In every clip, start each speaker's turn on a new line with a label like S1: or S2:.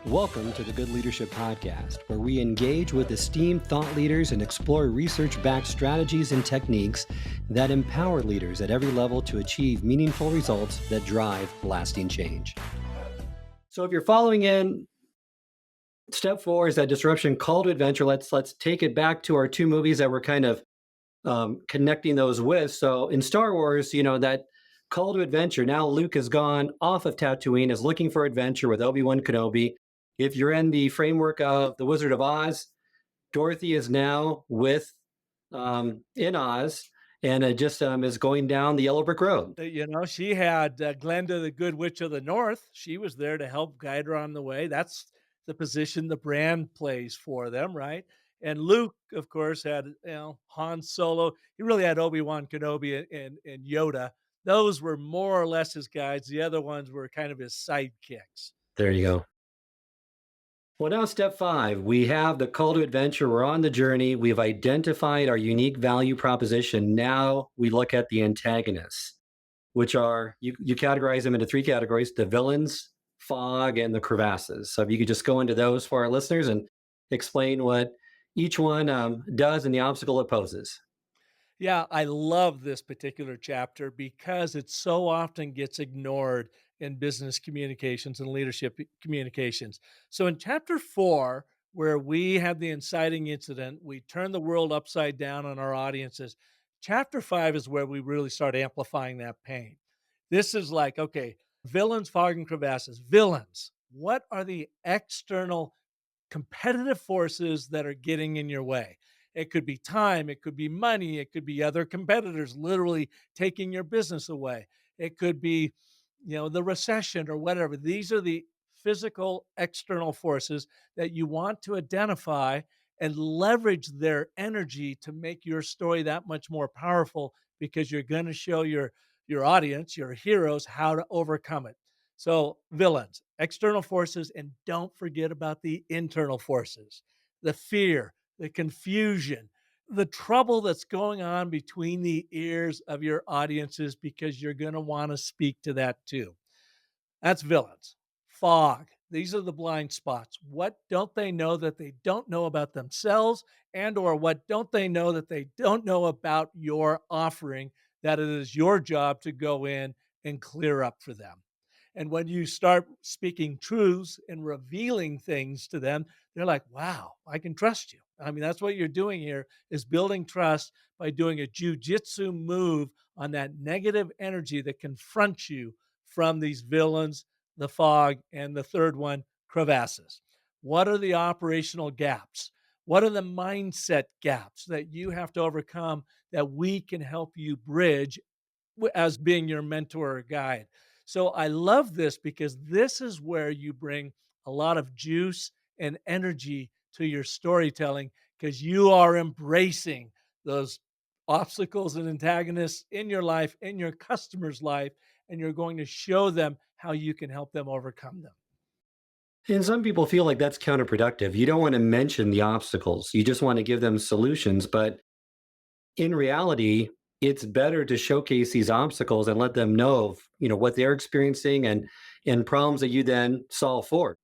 S1: Welcome to the Good Leadership Podcast, where we engage with esteemed thought leaders and explore research-backed strategies and techniques that empower leaders at every level to achieve meaningful results that drive lasting change. So if you're following in, step 4 is that disruption call to adventure. Let's take it back to our two movies that we're kind of connecting those with. So in Star Wars, that call to adventure. Now Luke has gone off of Tatooine, is looking for adventure with Obi-Wan Kenobi. If you're in the framework of The Wizard of Oz, Dorothy is now in Oz, and it just is going down the yellow brick road.
S2: She had Glenda, the Good Witch of the North. She was there to help guide her on the way. That's the position the brand plays for them, right? And Luke, of course, had Han Solo. He really had Obi-Wan Kenobi and Yoda. Those were more or less his guides. The other ones were kind of his sidekicks.
S1: There you go. Well, now step 5, we have the call to adventure. We're on the journey. We've identified our unique value proposition. Now we look at the antagonists, which are, you categorize them into 3 categories: the villains, fog, and the crevasses. So if you could just go into those for our listeners and explain what each one does and the obstacle it poses.
S2: Yeah, I love this particular chapter because it so often gets ignored in business communications and leadership communications. So in chapter 4, where we had the inciting incident, we turned the world upside down on our audiences. Chapter 5 is where we really start amplifying that pain. This is like, okay, villains, fog, and crevasses. Villains, what are the external competitive forces that are getting in your way? It could be time, it could be money, it could be other competitors literally taking your business away. It could be, the recession or whatever. These are the physical external forces that you want to identify and leverage their energy to make your story that much more powerful because you're going to show your audience, your heroes how to overcome it. So, villains, external forces, and don't forget about the internal forces, the fear, the confusion, the trouble that's going on between the ears of your audiences because you're going to want to speak to that too. That's villains. Fog. These are the blind spots. What don't they know that they don't know about themselves, and or what don't they know that they don't know about your offering that it is your job to go in and clear up for them? And when you start speaking truths and revealing things to them, they're like, wow, I can trust you. I mean, that's what you're doing here is building trust by doing a jujitsu move on that negative energy that confronts you from these villains, the fog, and the third one, crevasses. What are the operational gaps? What are the mindset gaps that you have to overcome that we can help you bridge as being your mentor or guide? So I love this because this is where you bring a lot of juice and energy to your storytelling because you are embracing those obstacles and antagonists in your life, in your customer's life, and you're going to show them how you can help them overcome them.
S1: And some people feel like that's counterproductive. You don't want to mention the obstacles. You just want to give them solutions. But in reality, it's better to showcase these obstacles and let them know of, what they're experiencing and problems that you then solve for.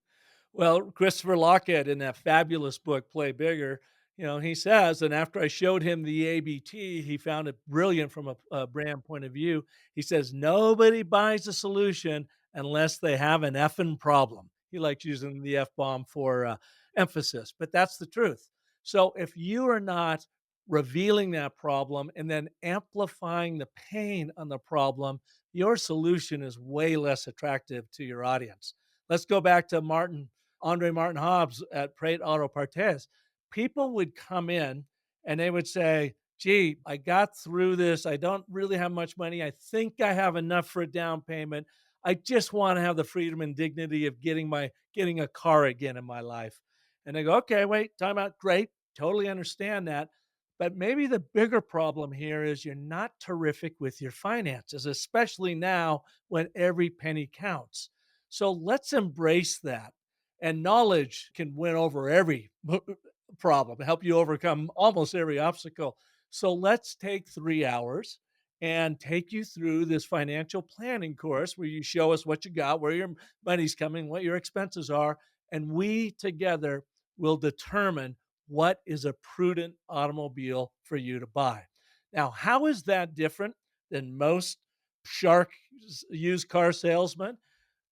S2: Well, Christopher Lockett in that fabulous book, Play Bigger, he says, and after I showed him the ABT, he found it brilliant from a brand point of view. He says, nobody buys a solution unless they have an effing problem. He likes using the F bomb for emphasis, but that's the truth. So if you are not revealing that problem and then amplifying the pain on the problem, your solution is way less attractive to your audience. Let's go back to Andre Martin Hobbs at Prate Auto Partes. People would come in and they would say, gee, I got through this. I don't really have much money. I think I have enough for a down payment. I just want to have the freedom and dignity of getting a car again in my life. And they go, okay, wait, time out. Great. Totally understand that. But maybe the bigger problem here is you're not terrific with your finances, especially now when every penny counts. So let's embrace that. And knowledge can win over every problem, help you overcome almost every obstacle. So let's take 3 hours and take you through this financial planning course where you show us what you got, where your money's coming, what your expenses are, and we together will determine what is a prudent automobile for you to buy. Now, how is that different than most shark used car salesmen?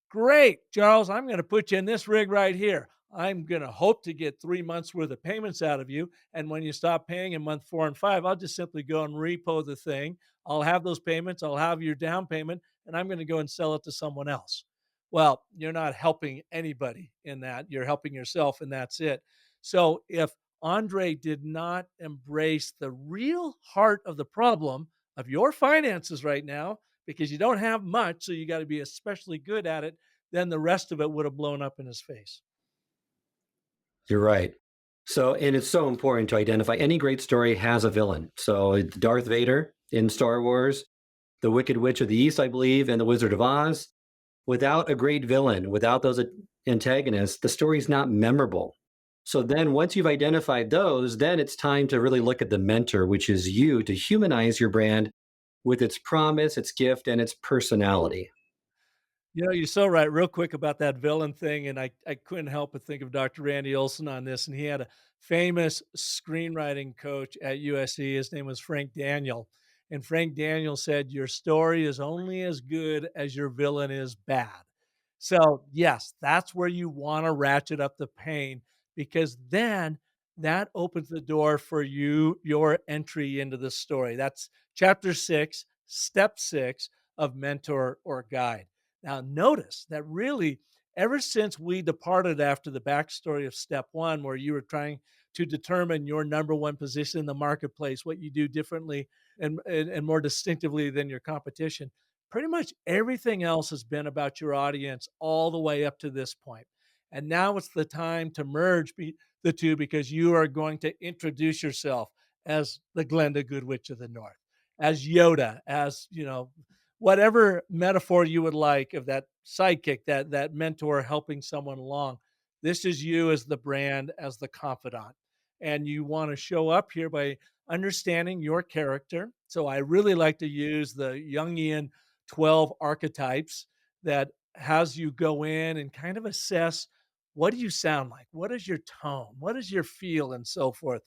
S2: Great, Charles. I'm going to put you in this rig right here. I'm going to hope to get 3 months worth of payments out of you. And when you stop paying in month 4 and 5, I'll just simply go and repo the thing. I'll have those payments. I'll have your down payment, and I'm going to go and sell it to someone else. Well, you're not helping anybody in that. You're helping yourself, and that's it. So if Andre did not embrace the real heart of the problem of your finances right now, because you don't have much, so you got to be especially good at it, then the rest of it would have blown up in his face.
S1: You're right. So, and it's so important to identify any great story has a villain. So, Darth Vader in Star Wars, the Wicked Witch of the East, I believe, and the Wizard of Oz. Without a great villain, without those antagonists, the story's not memorable. So then once you've identified those, then it's time to really look at the mentor, which is you, to humanize your brand with its promise, its gift, and its personality.
S2: You're so right. Real quick about that villain thing, and I couldn't help but think of Dr. Randy Olson on this, and he had a famous screenwriting coach at USC. His name was Frank Daniel, and Frank Daniel said, "Your story is only as good as your villain is bad." So, yes, that's where you wanna ratchet up the pain, because then that opens the door for your entry into the story. That's chapter 6, step 6 of Mentor or Guide. Now, notice that really, ever since we departed after the backstory of step 1, where you were trying to determine your number 1 position in the marketplace, what you do differently and more distinctively than your competition, pretty much everything else has been about your audience all the way up to this point. And now it's the time to merge the two, because you are going to introduce yourself as the Glenda Good Witch of the North, as Yoda, as, whatever metaphor you would like of that sidekick, that mentor helping someone along. This is you as the brand, as the confidant. And you want to show up here by understanding your character. So I really like to use the Jungian 12 archetypes that has you go in and kind of assess, what do you sound like? What is your tone? What is your feel? And so forth.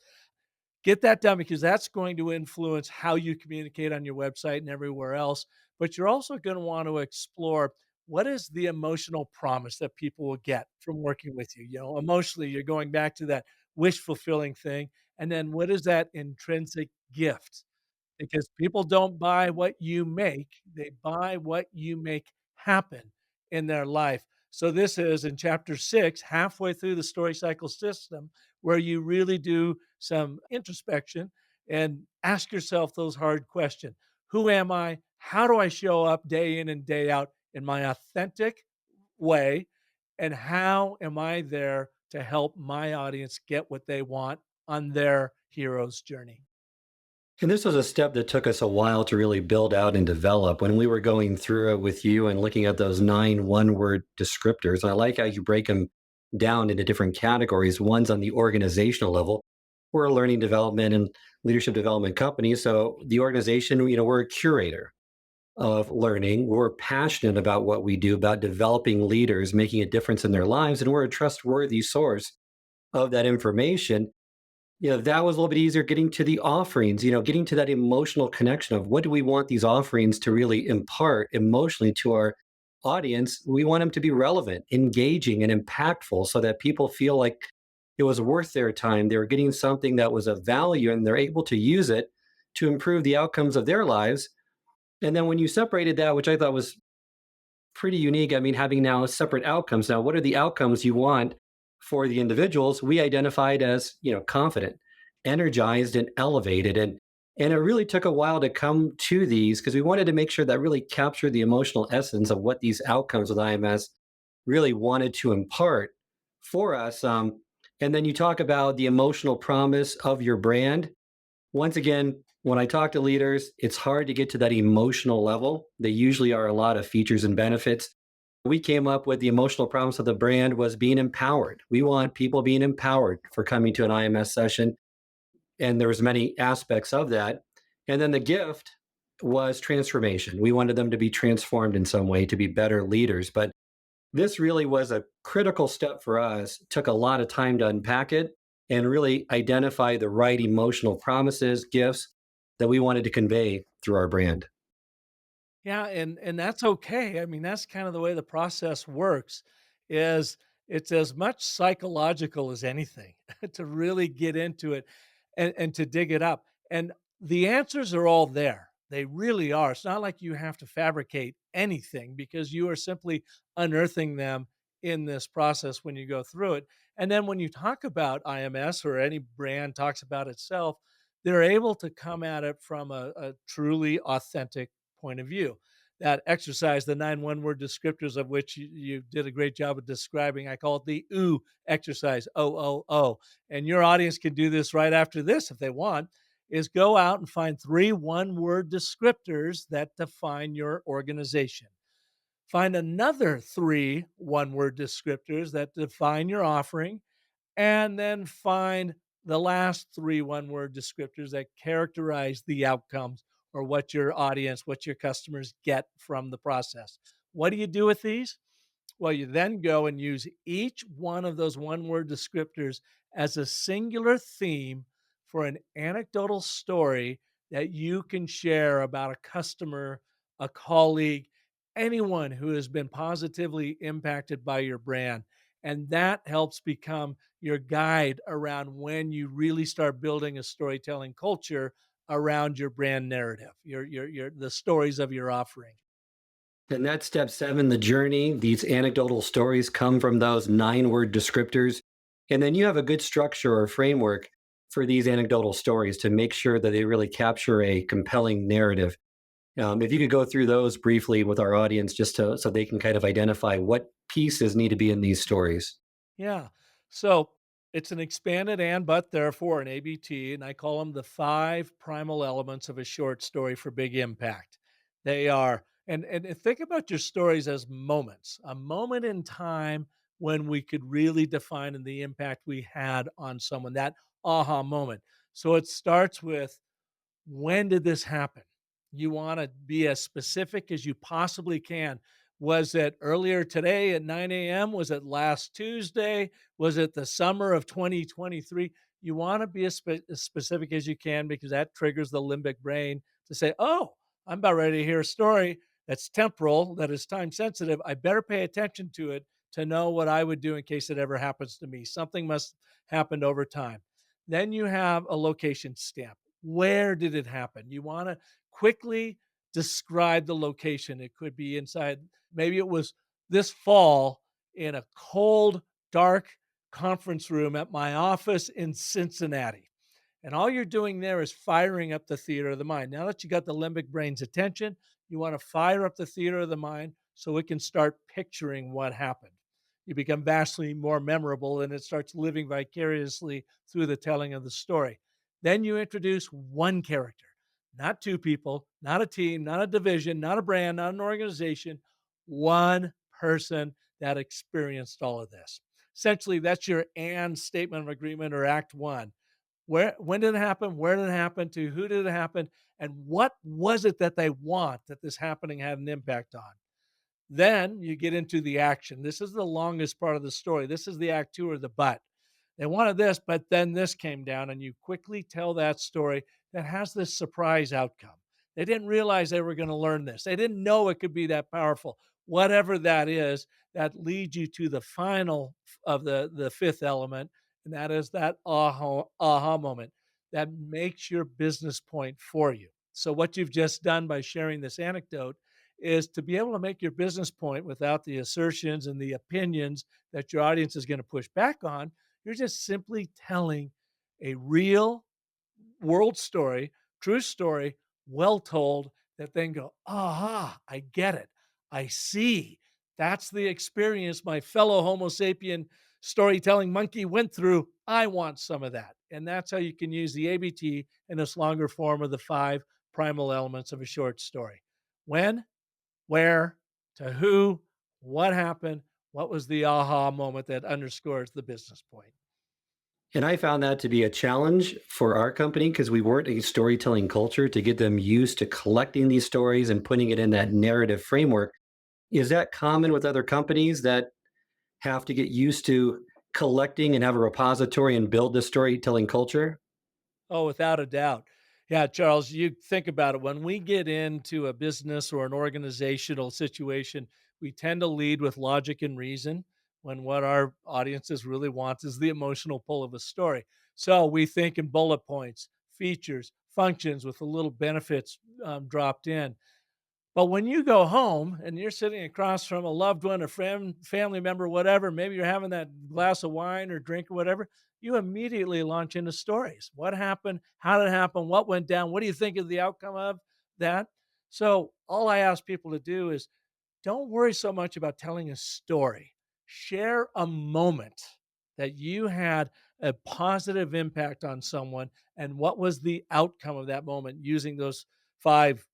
S2: Get that done, because that's going to influence how you communicate on your website and everywhere else. But you're also going to want to explore, what is the emotional promise that people will get from working with you. Emotionally, you're going back to that wish fulfilling thing. And then what is that intrinsic gift? Because people don't buy what you make, they buy what you make happen in their life. So this is in chapter 6, halfway through the story cycle system, where you really do some introspection and ask yourself those hard questions. Who am I? How do I show up day in and day out in my authentic way? And how am I there to help my audience get what they want on their hero's journey?
S1: And this was a step that took us a while to really build out and develop. When we were going through it with you and looking at those 9 one-word descriptors, I like how you break them down into different categories. One's on the organizational level. We're a learning development and leadership development company. So the organization, we're a curator of learning. We're passionate about what we do, about developing leaders, making a difference in their lives, and we're a trustworthy source of that information. That was a little bit easier getting to the offerings, getting to that emotional connection of what do we want these offerings to really impart emotionally to our audience. We want them to be relevant, engaging, and impactful so that people feel like it was worth their time. They were getting something that was of value and they're able to use it to improve the outcomes of their lives. And then when you separated that, which I thought was pretty unique. I mean, having now separate outcomes. Now, what are the outcomes you want for the individuals? We identified as, confident, energized, and elevated. And it really took a while to come to these because we wanted to make sure that really captured the emotional essence of what these outcomes with IMS really wanted to impart for us. And then you talk about the emotional promise of your brand. Once again, when I talk to leaders, it's hard to get to that emotional level. They usually are a lot of features and benefits. We came up with the emotional promise of the brand was being empowered. We want people being empowered for coming to an IMS session, and there was many aspects of that. And then the gift was transformation. We wanted them to be transformed in some way to be better leaders. But This really was a critical step for us. Took a lot of time to unpack it and really identify the right emotional promises, gifts that we wanted to convey through our brand.
S2: Yeah, and that's okay. I mean, that's kind of the way the process works, is it's as much psychological as anything to really get into it and to dig it up. And the answers are all there. They really are. It's not like you have to fabricate anything because you are simply unearthing them in this process when you go through it. And then when you talk about IMS or any brand talks about itself, they're able to come at it from a truly authentic point of view. That exercise, the 9 one-word descriptors of which you did a great job of describing, I call it the OO exercise, O-O-O, and your audience can do this right after this if they want, is go out and find 3 one-word descriptors that define your organization. Find another 3 one-word descriptors that define your offering, and then find the last 3 one-word descriptors that characterize the outcomes or what your audience, what your customers get from the process. What do you do with these? Well, you then go and use each one of those one-word descriptors as a singular theme for an anecdotal story that you can share about a customer, a colleague, anyone who has been positively impacted by your brand. And that helps become your guide around when you really start building a storytelling culture around your brand narrative, your the stories of your offering.
S1: And that's step 7, the journey. These anecdotal stories come from those 9-word descriptors. And then you have a good structure or framework for these anecdotal stories to make sure that they really capture a compelling narrative. If you could go through those briefly with our audience, just so they can kind of identify what pieces need to be in these stories.
S2: Yeah. So it's an expanded and but therefore an ABT, and I call them the 5 primal elements of a short story for big impact. They are, and think about your stories as moments, a moment in time when we could really define the impact we had on someone, that aha moment. So it starts with, when did this happen? You want to be as specific as you possibly can. Was it earlier today at 9 a.m.? Was it last Tuesday? Was it the summer of 2023? You want to be as specific as you can because that triggers the limbic brain to say, oh, I'm about ready to hear a story that's temporal, that is time sensitive. I better pay attention to it to know what I would do in case it ever happens to me. Something must happen over time. Then you have a location stamp. Where did it happen? You want to quickly describe the location. It could be inside, maybe it was this fall in a cold, dark conference room at my office in Cincinnati. And all you're doing there is firing up the theater of the mind. Now that you got the limbic brain's attention, you want to fire up the theater of the mind so it can start picturing what happened. You become vastly more memorable and it starts living vicariously through the telling of the story. Then you introduce one character, not 2 people, not a team, not a division, not a brand, not an organization, one person that experienced all of this. Essentially, that's your and statement of agreement or act 1. Where, when did it happen? Where did it happen? To who did it happen? And what was it that they want that this happening had an impact on? Then you get into the action. This is the longest part of the story. This is the act 2 or the but. They wanted this, but then this came down, and you quickly tell that story that has this surprise outcome. They didn't realize they were going to learn this. They didn't know it could be that powerful. Whatever that is, that leads you to the final of the 5th element, and that is that aha moment that makes your business point for you. So what you've just done by sharing this anecdote is to be able to make your business point without the assertions and the opinions that your audience is going to push back on. You're just simply telling a real world story, true story, well told, that then go, aha, I get it. I see. That's the experience my fellow Homo sapien storytelling monkey went through. I want some of that. And that's how you can use the ABT in this longer form of the 5 primal elements of a short story. When, where, to who, what happened, what was the aha moment that underscores the business point.
S1: And I found that to be a challenge for our company because we weren't a storytelling culture to get them used to collecting these stories and putting it in that narrative framework. Is that common with other companies that have to get used to collecting and have a repository and build this storytelling culture?
S2: Oh, without a doubt. Yeah, Charles, you think about it. When we get into a business or an organizational situation, we tend to lead with logic and reason when what our audiences really want is the emotional pull of a story. So we think in bullet points, features, functions with a little benefits dropped in. But when you go home and you're sitting across from a loved one, a friend, family member, whatever, maybe you're having that glass of wine or drink or whatever, you immediately launch into stories. What happened? How did it happen? What went down? What do you think of the outcome of that? So, all I ask people to do is don't worry so much about telling a story. Share a moment that you had a positive impact on someone and what was the outcome of that moment using those five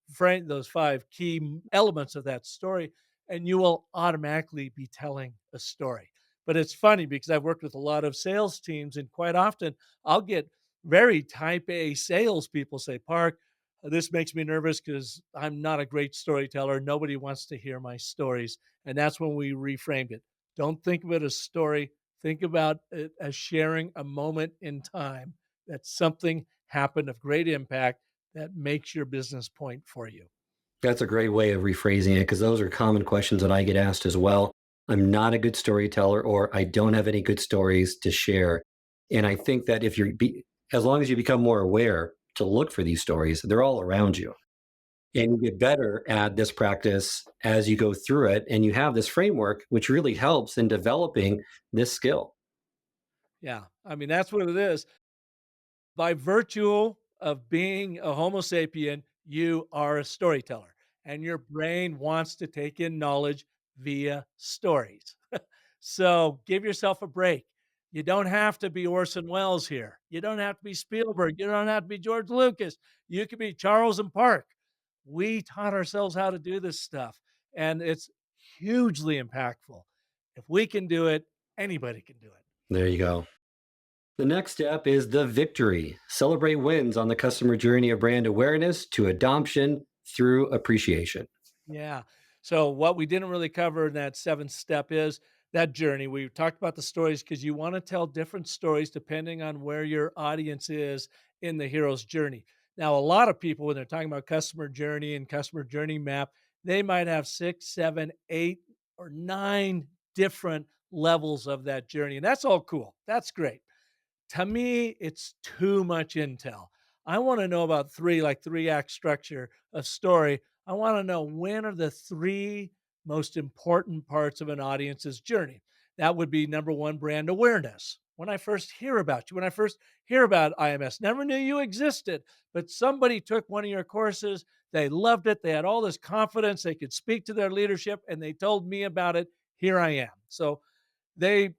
S2: key elements of that story and you will automatically be telling a story. But it's funny because I've worked with a lot of sales teams and quite often I'll get very type A salespeople say, "Park, this makes me nervous because I'm not a great storyteller. Nobody wants to hear my stories." And that's when we reframed it. Don't think of it as story. Think about it as sharing a moment in time that something happened of great impact that makes your business point for you.
S1: That's a great way of rephrasing it because those are common questions that I get asked as well. I'm not a good storyteller, or I don't have any good stories to share. And I think that as long as you become more aware to look for these stories, they're all around you. And you get better at this practice as you go through it. And you have this framework, which really helps in developing this skill.
S2: Yeah. I mean, that's what it is. By virtue of being a Homo sapien, you are a storyteller, and your brain wants to take in knowledge via stories. So give yourself a break. You don't have to be Orson Welles here. You don't have to be Spielberg. You don't have to be George Lucas. You could be Charles and Park. We taught ourselves how to do this stuff, and it's hugely impactful. If we can do it, anybody can do it.
S1: There you go. The next step is the victory. Celebrate wins on the customer journey of brand awareness to adoption through appreciation.
S2: Yeah. So what we didn't really cover in that seventh step is that journey. We talked about the stories because you want to tell different stories depending on where your audience is in the hero's journey. Now, a lot of people, when they're talking about customer journey and customer journey map, they might have six, seven, eight, or nine different levels of that journey. And that's all cool. That's great. To me, it's too much intel. I wanna know about 3, like, 3-act structure of story. I wanna know when are the 3 most important parts of an audience's journey. That would be number 1, brand awareness. When I first hear about you, when I first hear about IMS, never knew you existed, but somebody took one of your courses, they loved it, they had all this confidence, they could speak to their leadership, and they told me about it, here I am. So, they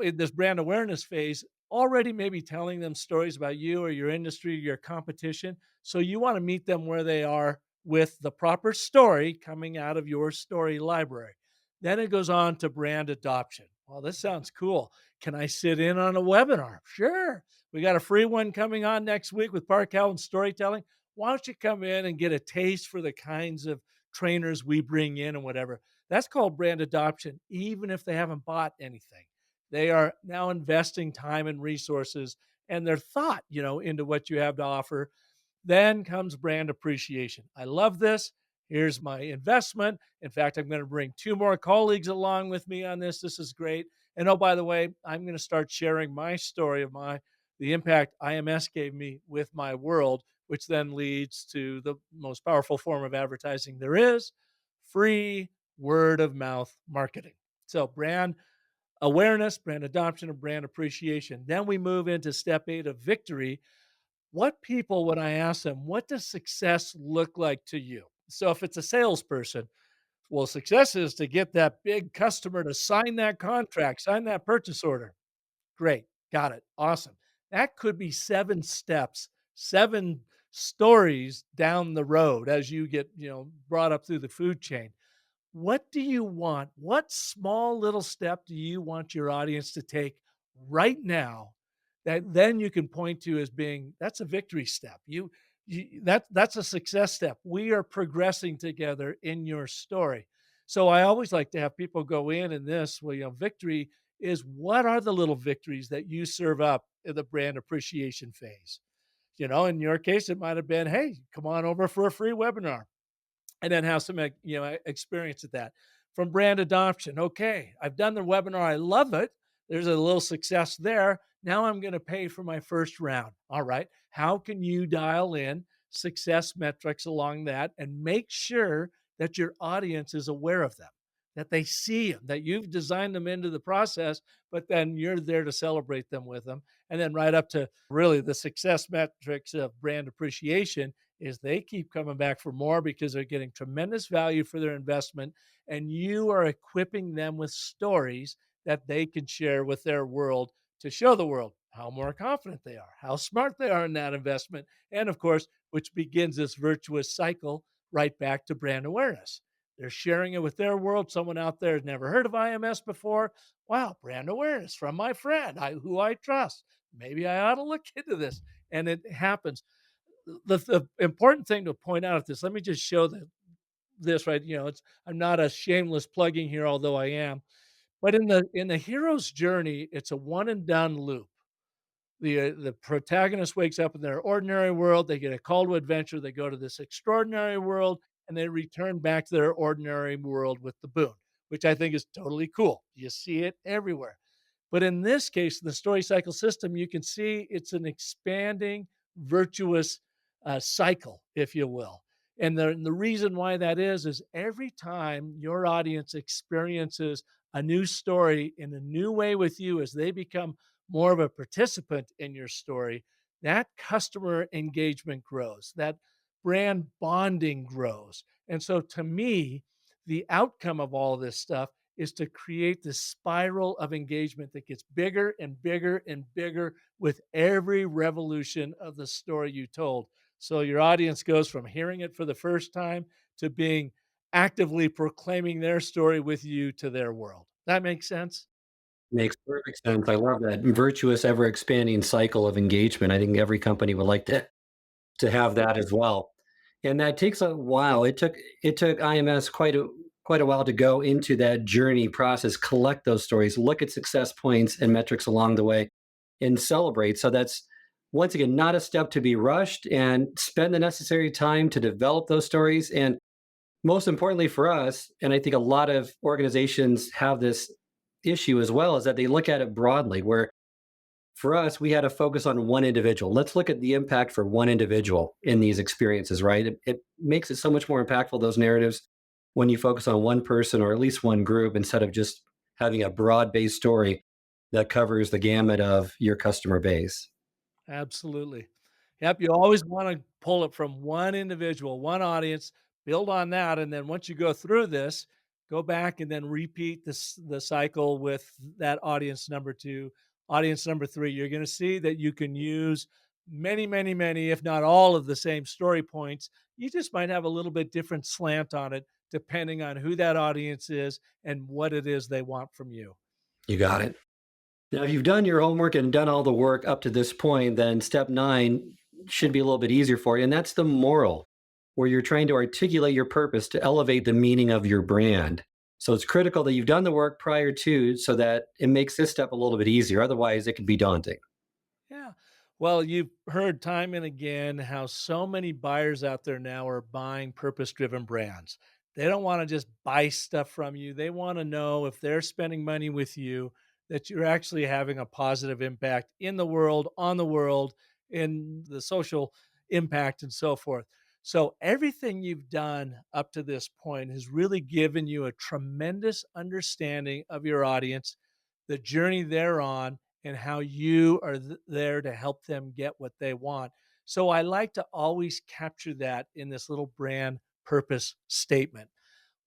S2: in this brand awareness phase already maybe telling them stories about you or your industry, your competition. So you want to meet them where they are with the proper story coming out of your story library. Then it goes on to brand adoption. Well, this sounds cool. Can I sit in on a webinar? Sure. We got a free one coming on next week with Park Howell and storytelling. Why don't you come in and get a taste for the kinds of trainers we bring in and whatever? That's called brand adoption, even if they haven't bought anything. They are now investing time and resources and their thought, into what you have to offer. Then comes brand appreciation. I love this. Here's my investment. In fact, I'm going to bring 2 more colleagues along with me on this. This is great. And oh, by the way, I'm going to start sharing my story of the impact IMS gave me with my world, which then leads to the most powerful form of advertising there is, free word of mouth marketing. So, brand awareness, brand adoption, and brand appreciation. Then we move into step 8 of victory. What people, when I ask them, what does success look like to you? So if it's a salesperson, well, success is to get that big customer to sign that contract, sign that purchase order. Great. Got it. Awesome. That could be 7 steps, 7 stories down the road as you get, brought up through the food chain. What do you want? What small little step do you want your audience to take right now that then you can point to as being that's a victory step. That's a success step. We are progressing together in your story. So I always like to have people go in this, well, victory is what are the little victories that you serve up in the brand appreciation phase? In your case, it might have been, hey, come on over for a free webinar and then have some experience at that. From brand adoption, okay, I've done the webinar, I love it. There's a little success there. Now I'm going to pay for my first round. All right, how can you dial in success metrics along that and make sure that your audience is aware of them, that they see them, that you've designed them into the process, but then you're there to celebrate them with them. And then right up to really the success metrics of brand appreciation is they keep coming back for more because they're getting tremendous value for their investment, and you are equipping them with stories that they can share with their world to show the world how more confident they are, how smart they are in that investment, and of course, which begins this virtuous cycle right back to brand awareness. They're sharing it with their world. Someone out there has never heard of IMS before. Wow, brand awareness from my friend who I trust. Maybe I ought to look into this. And it happens. The important thing to point out at this, let me just show this right. It's I'm not a shameless plugging here, although I am. But in the hero's journey, it's a one and done loop. The protagonist wakes up in their ordinary world, they get a call to adventure, they go to this extraordinary world, and they return back to their ordinary world with the boon, which I think is totally cool. You see it everywhere. But in this case, the story cycle system, you can see it's an expanding, virtuous cycle, if you will. And the reason why that is every time your audience experiences a new story in a new way with you as they become more of a participant in your story, that customer engagement grows, that brand bonding grows. And so to me, the outcome of all this stuff is to create this spiral of engagement that gets bigger and bigger and bigger with every revolution of the story you told. So your audience goes from hearing it for the first time to being actively proclaiming their story with you to their world. That makes sense?
S1: Makes perfect sense. I love that virtuous, ever expanding cycle of engagement. I think every company would like to have that as well. And that takes a while. It took IMS quite a while to go into that journey process, collect those stories, look at success points and metrics along the way, and celebrate. So that's once again not a step to be rushed, and spend the necessary time to develop those stories. And most importantly for us, and I think a lot of organizations have this issue as well, is that they look at it broadly, where for us, we had to focus on one individual. Let's look at the impact for one individual in these experiences, right? It makes it so much more impactful, those narratives, when you focus on one person or at least one group instead of just having a broad based story that covers the gamut of your customer base.
S2: Absolutely. Yep, you always wanna pull it from one individual, one audience, build on that, and then once you go through this, go back and then repeat the cycle with that audience number 2, audience number 3. You're gonna see that you can use many, many, many, if not all of the same story points. You just might have a little bit different slant on it depending on who that audience is and what it is they want from you.
S1: You got it. Now, if you've done your homework and done all the work up to this point, then step 9 should be a little bit easier for you. And that's the moral, where you're trying to articulate your purpose to elevate the meaning of your brand. So it's critical that you've done the work prior to, so that it makes this step a little bit easier. Otherwise, it could be daunting.
S2: Yeah. Well, you've heard time and again how so many buyers out there now are buying purpose driven brands. They don't want to just buy stuff from you. They want to know if they're spending money with you that you're actually having a positive impact in the world, on the world, in the social impact, and so forth. So, everything you've done up to this point has really given you a tremendous understanding of your audience, the journey they're on, and how you are there to help them get what they want. So I like to always capture that in this little brand purpose statement.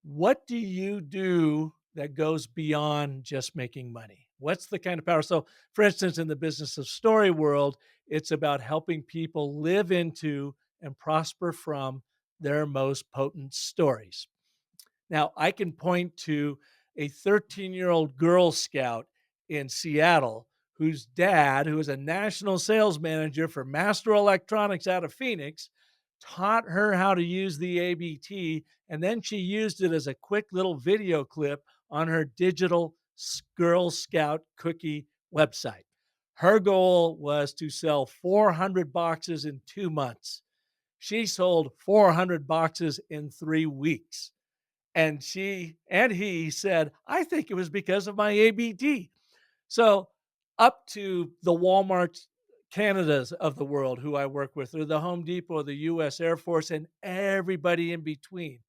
S2: What do you do that goes beyond just making money? What's the kind of power? So, for instance, in the business of story world, it's about helping people live into and prosper from their most potent stories. Now, I can point to a 13-year-old Girl Scout in Seattle whose dad, who is a national sales manager for Master Electronics out of Phoenix, taught her how to use the ABT, and then she used it as a quick little video clip on her digital Girl Scout cookie website. Her goal was to sell 400 boxes in 2 months. She sold 400 boxes in 3 weeks. And she and he said, I think it was because of my ABT. So, up to the Walmarts Canadas of the world who I work with, or the Home Depot, the US Air Force, and everybody in between.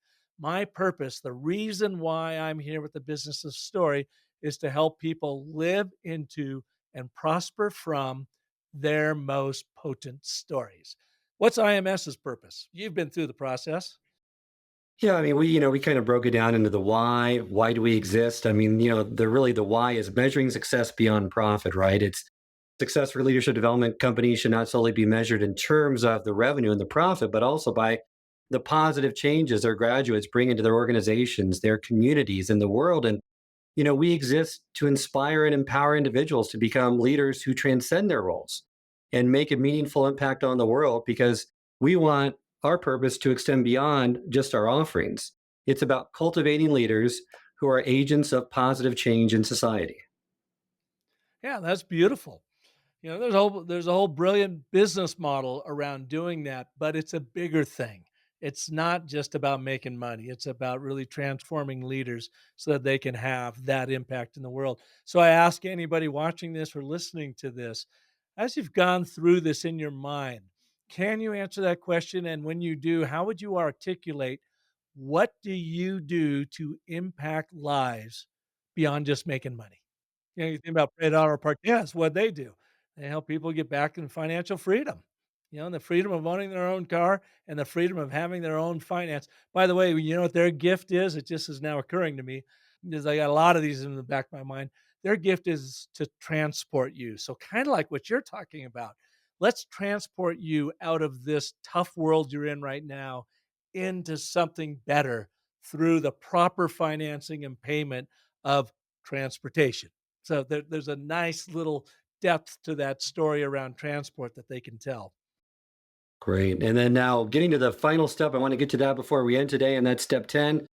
S2: My purpose, the reason why I'm here with the Business of Story, is to help people live into and prosper from their most potent stories. What's IMS's purpose? You've been through the process.
S1: Yeah, I mean, we kind of broke it down into the why. Why do we exist? I mean, the why is measuring success beyond profit, right? It's success for leadership development companies should not solely be measured in terms of the revenue and the profit, but also by the positive changes their graduates bring into their organizations, their communities, and the world. And we exist to inspire and empower individuals to become leaders who transcend their roles and make a meaningful impact on the world because we want our purpose to extend beyond just our offerings. It's about cultivating leaders who are agents of positive change in society.
S2: Yeah, that's beautiful. There's a whole brilliant business model around doing that, but it's a bigger thing. It's not just about making money. It's about really transforming leaders so that they can have that impact in the world. So I ask anybody watching this or listening to this, as you've gone through this in your mind, can you answer that question? And when you do, how would you articulate what do you do to impact lives beyond just making money? You think about Fred Auto Parts, yeah, it's what they do. They help people get back in financial freedom, and the freedom of owning their own car and the freedom of having their own finance. By the way, you know what their gift is? It just is now occurring to me because I got a lot of these in the back of my mind. Their gift is to transport you. So kind of like what you're talking about. Let's transport you out of this tough world you're in right now into something better through the proper financing and payment of transportation. So there's a nice little depth to that story around transport that they can tell.
S1: Great. And then now getting to the final step, I want to get to that before we end today, and that's step 10,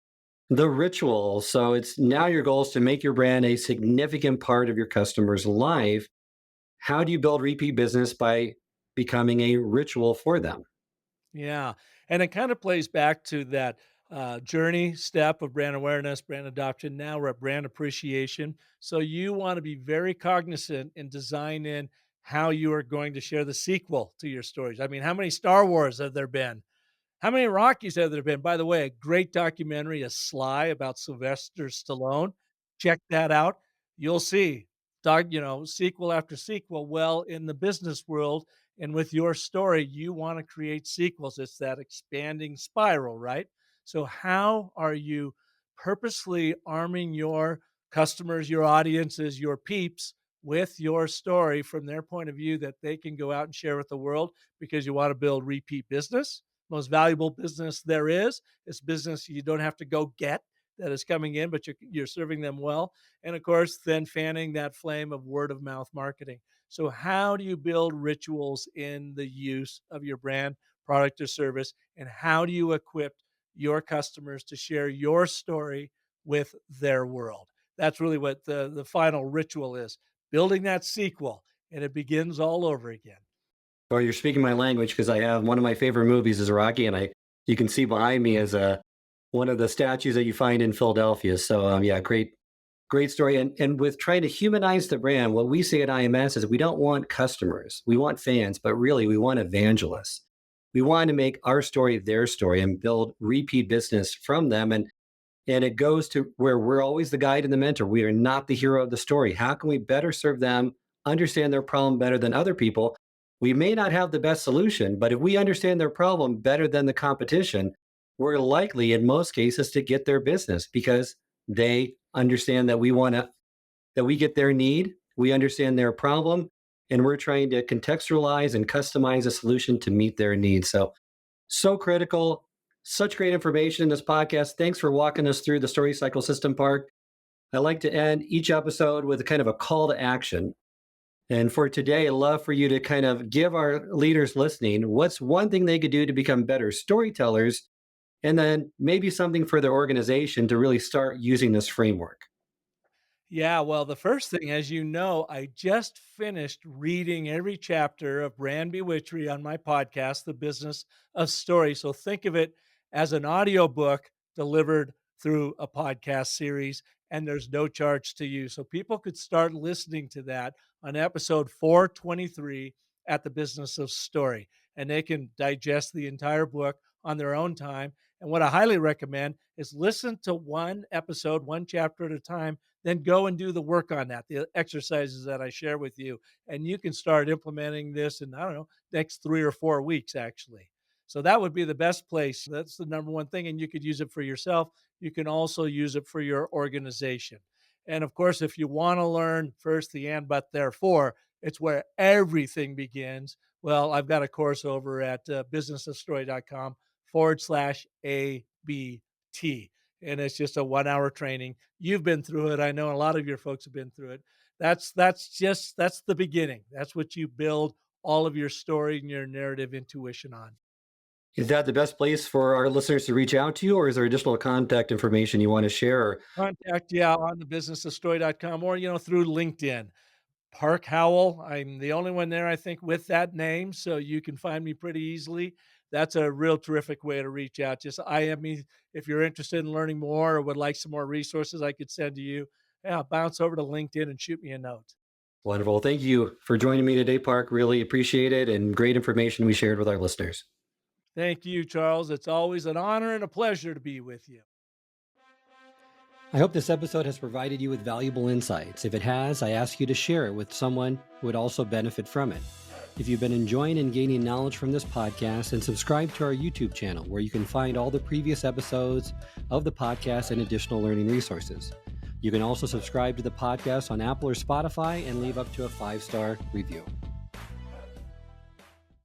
S1: the ritual. So it's now your goal is to make your brand a significant part of your customer's life. How do you build repeat business by becoming a ritual for them?
S2: Yeah, and it kind of plays back to that, journey step of brand awareness, brand adoption. Now we're at brand appreciation. So you wanna be very cognizant in designing how you are going to share the sequel to your stories. I mean, how many Star Wars have there been? How many Rockies have there been? By the way, a great documentary, A Sly, about Sylvester Stallone. Check that out. You'll see sequel after sequel. Well, in the business world and with your story, you want to create sequels. It's that expanding spiral, right? So, how are you purposely arming your customers, your audiences, your peeps with your story from their point of view that they can go out and share with the world because you want to build repeat business? Most valuable business there is. It's business you don't have to go get that is coming in, but you're serving them well. And of course, then fanning that flame of word of mouth marketing. So, how do you build rituals in the use of your brand, product, or service? And how do you equip your customers to share your story with their world? That's really what the final ritual is, building that sequel, and it begins all over again.
S1: Or you're speaking my language because I have one of my favorite movies is Rocky, and I you can see behind me is one of the statues that you find in Philadelphia. So yeah, great story. And with trying to humanize the brand, what we say at IMS is we don't want customers, we want fans, but really we want evangelists. We want to make our story their story and build repeat business from them. And it goes to where we're always the guide and the mentor. We are not the hero of the story. How can we better serve them, understand their problem better than other people? We may not have the best solution, but if we understand their problem better than the competition, we're likely in most cases to get their business because they understand that we get their need, we understand their problem, and we're trying to contextualize and customize a solution to meet their needs. So critical. Such great information in this podcast. Thanks for walking us through the Story Cycle System Park. I like to end each episode with a kind of a call to action. And for today, I'd love for you to kind of give our leaders listening what's one thing they could do to become better storytellers, and then maybe something for their organization to really start using this framework.
S2: Yeah, well, the first thing, as you know, I just finished reading every chapter of Brand Bewitchery on my podcast, The Business of Story. So think of it as an audiobook delivered through a podcast series, and there's no charge to you. So people could start listening to that on episode 423 at The Business of Story, and they can digest the entire book on their own time. And what I highly recommend is listen to one episode, one chapter at a time, then go and do the work on that, the exercises that I share with you. And you can start implementing this in, I don't know, next 3 or 4 weeks, actually. So that would be the best place. That's the number one thing. And you could use it for yourself. You can also use it for your organization. And of course, if you want to learn first the and, but, therefore, it's where everything begins. Well, I've got a course over at businessofstory.com/ABT. And it's just a 1 hour training. You've been through it. I know a lot of your folks have been through it. That's the beginning. That's what you build all of your story and your narrative intuition on.
S1: Is that the best place for our listeners to reach out to you, or is there additional contact information you want to share?
S2: Contact, yeah, on the businessofstory.com or, through LinkedIn. Park Howell. I'm the only one there, I think, with that name, so you can find me pretty easily. That's a real terrific way to reach out. Just IM me if you're interested in learning more or would like some more resources I could send to you. Yeah, bounce over to LinkedIn and shoot me a note.
S1: Wonderful. Thank you for joining me today, Park. Really appreciate it, and great information we shared with our listeners.
S2: Thank you, Charles. It's always an honor and a pleasure to be with you.
S1: I hope this episode has provided you with valuable insights. If it has, I ask you to share it with someone who would also benefit from it. If you've been enjoying and gaining knowledge from this podcast, then subscribe to our YouTube channel where you can find all the previous episodes of the podcast and additional learning resources. You can also subscribe to the podcast on Apple or Spotify and leave up to a 5-star review.